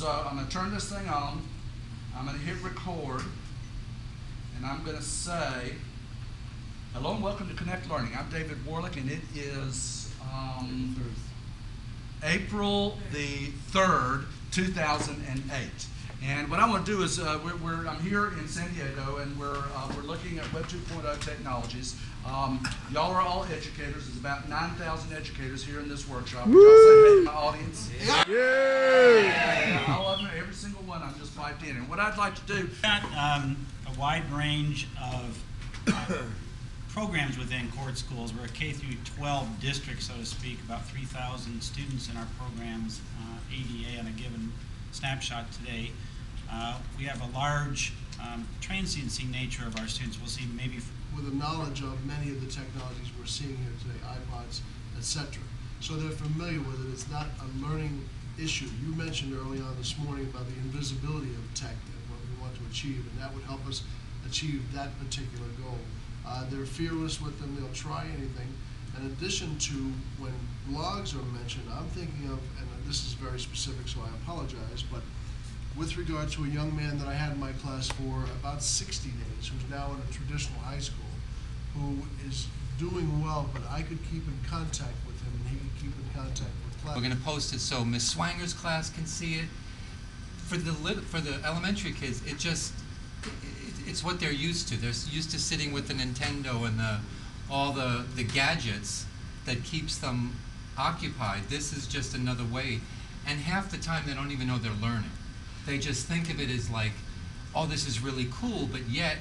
So I'm going to turn this thing on. I'm going to hit record. And I'm going to say, hello and welcome to Connect Learning. I'm David Warlick, and it is April the 3rd, 2008. And what I want to do is, I'm here in San Diego, and we're looking at Web 2.0 technologies. Y'all are all educators. There's about 9,000 educators here in this workshop. Would y'all say hey to my audience? Yeah. Yeah. All of them, every single one. I'm just piped in. And what I'd like to do, a wide range of programs within Court Schools. We're a K through 12 district, so to speak. About 3,000 students in our programs, ADA on a given snapshot today. We have a large transiency nature of our students. We'll see maybe with a knowledge of many of the technologies we're seeing here today, iPods, etc. So they're familiar with it. It's not a learning issue. You mentioned early on this morning about the invisibility of tech and what we want to achieve, and that would help us achieve that particular goal. They're fearless with them. They'll try anything. In addition to when blogs are mentioned, I'm thinking of, and this is very specific, so I apologize, but with regard to a young man that I had in my class for about 60 days, who's now in a traditional high school, who is doing well, but I could keep in contact with him, and he could keep in contact with class. We're going to post it so Miss Swanger's class can see it. For the elementary kids, it's what they're used to. They're used to sitting with the Nintendo and all the gadgets that keeps them occupied. This is just another way, and half the time they don't even know they're learning. They just think of it as like, oh, this is really cool, but yet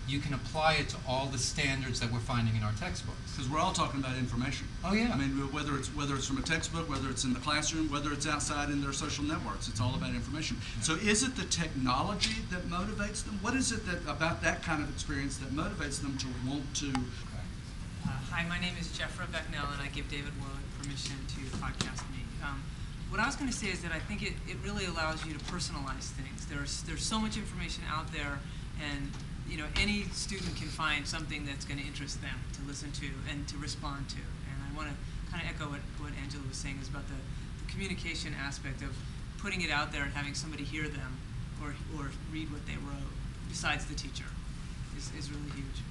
you can apply it to all the standards that we're finding in our textbooks. because we're all talking about information. Oh yeah. I mean, whether it's from a textbook, whether it's in the classroom, whether it's outside in their social networks, it's all about information. Yeah. So is it the technology that motivates them? What is it about that kind of experience that motivates them to want to? Hi, my name is Jeffra Becknell, and I give David Warlick permission to podcast me. What I was going to say is that I think it really allows you to personalize things. There's so much information out there, and any student can find something that's going to interest them to listen to and to respond to. And I want to kind of echo what Angela was saying is about the communication aspect of putting it out there and having somebody hear them or read what they wrote besides the teacher is really huge.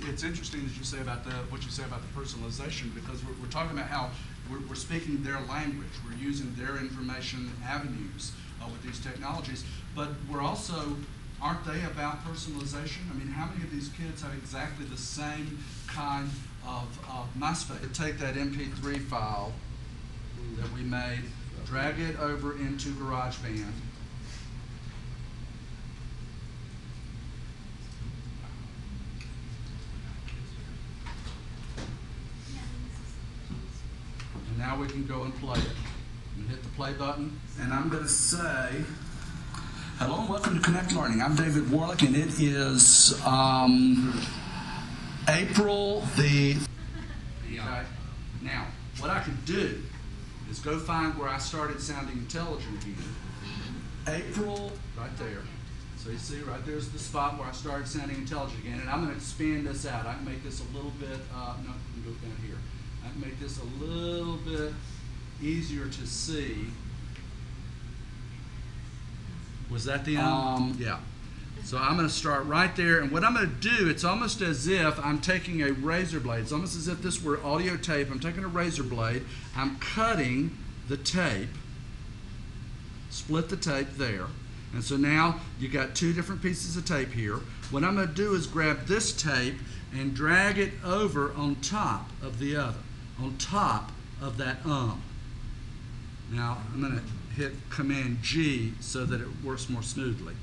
It's interesting that you say about what you say about the personalization, because we're talking about how we're speaking their language, we're using their information avenues with these technologies, but we're also, aren't they about personalization? I mean, how many of these kids have exactly the same kind of MySpace? Take that MP3 file that we made, drag it over into GarageBand, and now we can go and play it. And hit the play button, and I'm going to say, hello and welcome to Connect Learning. I'm David Warlick, and it is April the... Okay. Now, what I could do is go find where I started sounding intelligent again. April, right there. So you see, right there's the spot where I started sounding intelligent again, and I'm going to expand this out. I can make this a little bit, no, you can go down here. I can make this a little bit easier to see. Was that the end? Yeah. So I'm going to start right there, and what I'm going to do, it's almost as if I'm taking a razor blade. It's almost as if this were audio tape. I'm taking a razor blade. I'm cutting the tape, split the tape there. And so now you've got two different pieces of tape here. What I'm going to do is grab this tape and drag it over on top of the other, on top of that Now I'm going to hit Command G so that it works more smoothly.